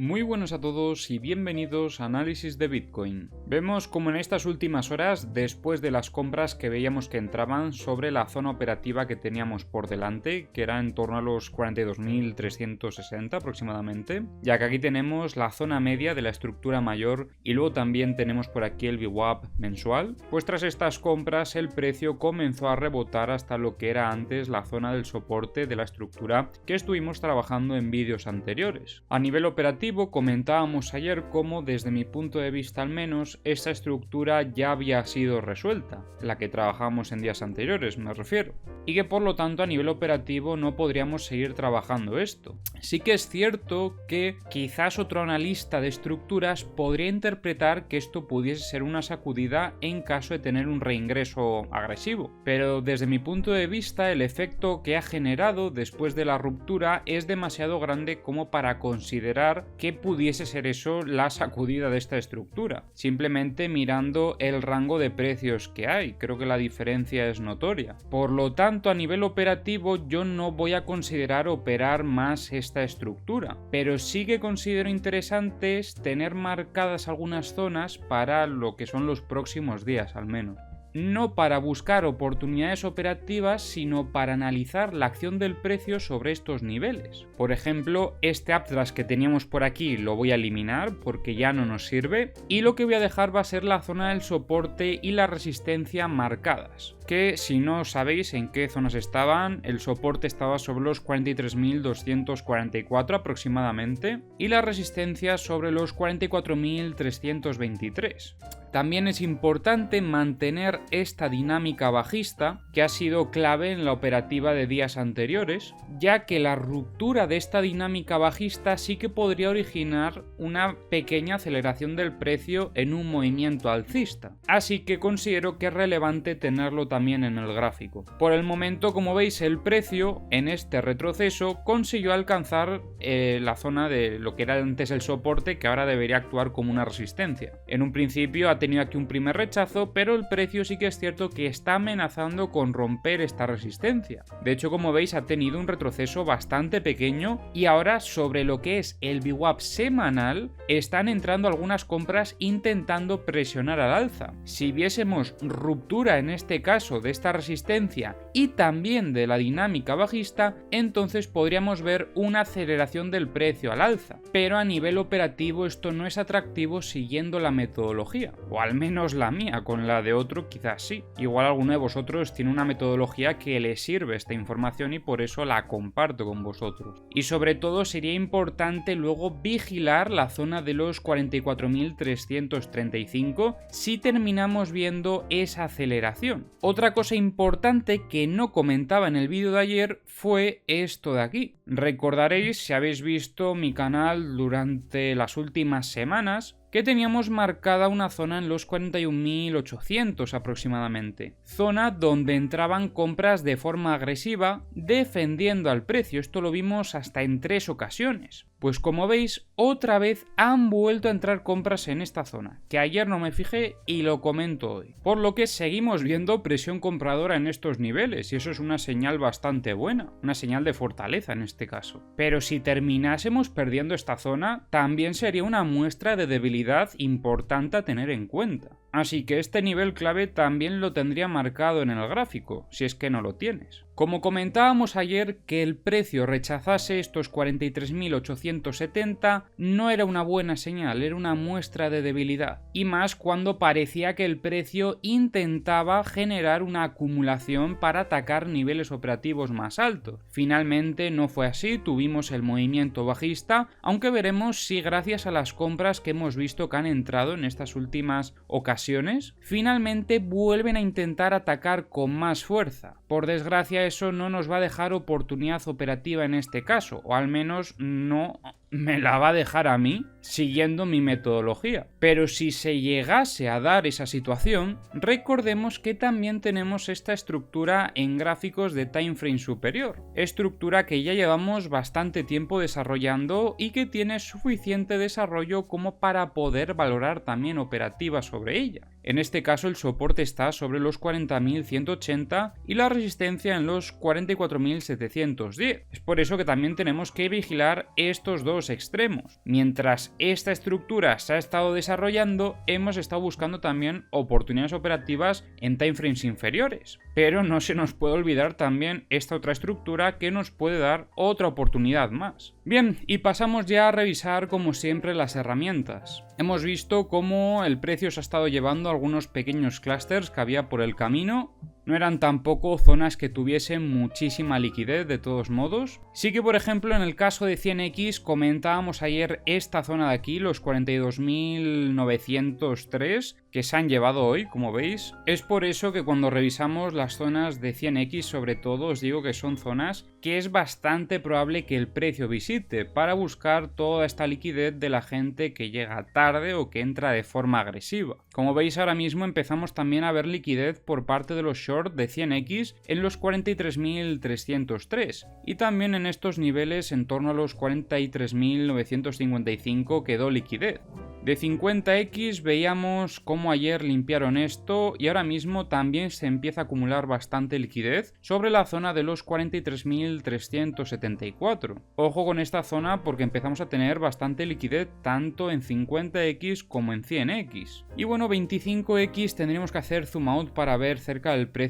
Muy buenos a todos y bienvenidos a Análisis de Bitcoin. Vemos como en estas últimas horas, después de las compras que veíamos que entraban sobre la zona operativa que teníamos por delante, que era en torno a los 42.360 aproximadamente, ya que aquí tenemos la zona media de la estructura mayor y luego también tenemos por aquí el VWAP mensual, pues tras estas compras el precio comenzó a rebotar hasta lo que era antes la zona del soporte de la estructura que estuvimos trabajando en vídeos anteriores. A nivel operativo comentábamos ayer cómo, desde mi punto de vista al menos, esa estructura ya había sido resuelta, la que trabajamos en días anteriores me refiero, y que por lo tanto a nivel operativo no podríamos seguir trabajando esto. Sí que es cierto que quizás otro analista de estructuras podría interpretar que esto pudiese ser una sacudida en caso de tener un reingreso agresivo, pero desde mi punto de vista el efecto que ha generado después de la ruptura es demasiado grande como para considerar que pudiese ser eso la sacudida de esta estructura, simplemente mirando el rango de precios que hay. Creo que la diferencia es notoria. Por lo tanto, a nivel operativo yo no voy a considerar operar más esta estructura, pero sí que considero interesantes tener marcadas algunas zonas para lo que son los próximos días al menos. No para buscar oportunidades operativas, sino para analizar la acción del precio sobre estos niveles. Por ejemplo, este uptrust que teníamos por aquí lo voy a eliminar porque ya no nos sirve, y lo que voy a dejar va a ser la zona del soporte y la resistencia marcadas, que si no sabéis en qué zonas estaban, el soporte estaba sobre los 43.244 aproximadamente y la resistencia sobre los 44.323. También es importante mantener esta dinámica bajista, que ha sido clave en la operativa de días anteriores, ya que la ruptura de esta dinámica bajista sí que podría originar una pequeña aceleración del precio en un movimiento alcista. Así que considero que es relevante tenerlo también en el gráfico. Por el momento, como veis, el precio en este retroceso consiguió alcanzar la zona de lo que era antes el soporte, que ahora debería actuar como una resistencia. En un principio ha tenido aquí un primer rechazo, pero el precio sí que es cierto que está amenazando con romper esta resistencia. De hecho, como veis, ha tenido un retroceso bastante pequeño y ahora sobre lo que es el VWAP semanal están entrando algunas compras intentando presionar al alza. Si viésemos ruptura en este caso de esta resistencia y también de la dinámica bajista, entonces podríamos ver una aceleración del precio al alza, pero a nivel operativo esto no es atractivo siguiendo la metodología, o al menos la mía. Con la de otro quizás sí. Igual alguno de vosotros tiene una metodología que le sirve esta información y por eso la comparto con vosotros. Y sobre todo sería importante luego vigilar la zona de los 44.335 si terminamos viendo esa aceleración. Otra cosa importante que no comentaba en el vídeo de ayer fue esto de aquí. Recordaréis, si habéis visto mi canal durante las últimas semanas, que teníamos marcada una zona en los 41.800 aproximadamente, zona donde entraban compras de forma agresiva defendiendo al precio. Esto lo vimos hasta en 3 ocasiones. Pues como veis, otra vez han vuelto a entrar compras en esta zona, que ayer no me fijé y lo comento hoy. Por lo que seguimos viendo presión compradora en estos niveles y eso es una señal bastante buena, una señal de fortaleza en este caso. Pero si terminásemos perdiendo esta zona, también sería una muestra de debilidad importante a tener en cuenta. Así que este nivel clave también lo tendría marcado en el gráfico, si es que no lo tienes. Como comentábamos ayer, que el precio rechazase estos 43.870 no era una buena señal, era una muestra de debilidad. Y más cuando parecía que el precio intentaba generar una acumulación para atacar niveles operativos más altos. Finalmente no fue así, tuvimos el movimiento bajista, aunque veremos si gracias a las compras que hemos visto que han entrado en estas últimas ocasiones, finalmente vuelven a intentar atacar con más fuerza. Por desgracia, eso no nos va a dejar oportunidad operativa en este caso, o al menos no me la va a dejar a mí siguiendo mi metodología. Pero si se llegase a dar esa situación, recordemos que también tenemos esta estructura en gráficos de time frame superior, estructura que ya llevamos bastante tiempo desarrollando y que tiene suficiente desarrollo como para poder valorar también operativa sobre ella. En este caso el soporte está sobre los 40.180 y la resistencia en los 44.710. Es por eso que también tenemos que vigilar estos dos dos extremos. Mientras esta estructura se ha estado desarrollando, hemos estado buscando también oportunidades operativas en timeframes inferiores. Pero no se nos puede olvidar también esta otra estructura que nos puede dar otra oportunidad más. Bien, y pasamos ya a revisar como siempre las herramientas. Hemos visto cómo el precio se ha estado llevando algunos pequeños clústeres que había por el camino. No eran tampoco zonas que tuviesen muchísima liquidez de todos modos. Sí que por ejemplo en el caso de 100X comentábamos ayer esta zona de aquí, los 42.903 que se han llevado hoy, como veis. Es por eso que cuando revisamos las zonas de 100X sobre todo os digo que son zonas que es bastante probable que el precio visite para buscar toda esta liquidez de la gente que llega tarde o que entra de forma agresiva. Como veis ahora mismo empezamos también a ver liquidez por parte de los short de 100X en los 43.303 y también en estos niveles en torno a los 43.955 quedó liquidez. De 50X veíamos cómo ayer limpiaron esto y ahora mismo también se empieza a acumular bastante liquidez sobre la zona de los 43.374. Ojo con esta zona porque empezamos a tener bastante liquidez tanto en 50X como en 100X. Y bueno, 25X tendríamos que hacer zoom out para ver cerca del precio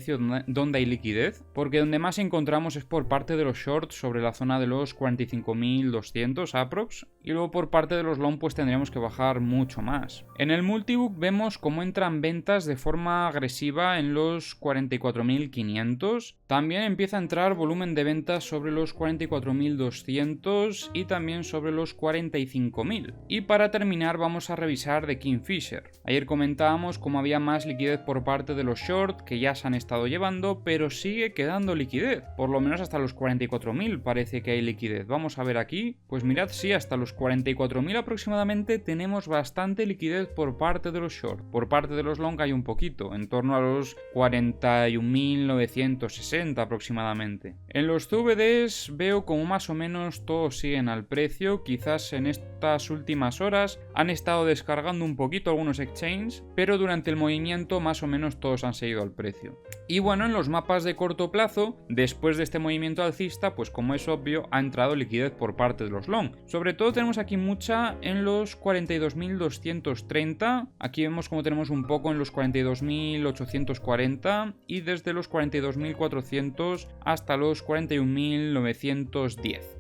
donde hay liquidez, porque donde más encontramos es por parte de los shorts sobre la zona de los 45.200 aprox, y luego por parte de los long pues tendríamos que bajar mucho más. En el multibook vemos cómo entran ventas de forma agresiva en los 44.500, también empieza a entrar volumen de ventas sobre los 44.200 y también sobre los 45.000. Y para terminar vamos a revisar de Kingfisher. Ayer comentábamos cómo había más liquidez por parte de los short que ya se han estado llevando, pero sigue quedando liquidez, por lo menos hasta los 44.000 parece que hay liquidez. Vamos a ver aquí, pues mirad, sí, hasta los 44.000 aproximadamente tenemos bastante liquidez por parte de los short. Por parte de los long hay un poquito, en torno a los 41.960 aproximadamente. En los CVDs veo como más o menos todos siguen al precio, quizás en estas últimas horas han estado descargando un poquito algunos exchanges, pero durante el movimiento más o menos todos han seguido al precio. Y bueno, en los mapas de corto plazo, después de este movimiento alcista, pues como es obvio, ha entrado liquidez por parte de los long. Sobre todo tenemos aquí mucha en los 42.230, aquí vemos como tenemos un poco en los 42.840 y desde los 42.400 hasta los 41.910.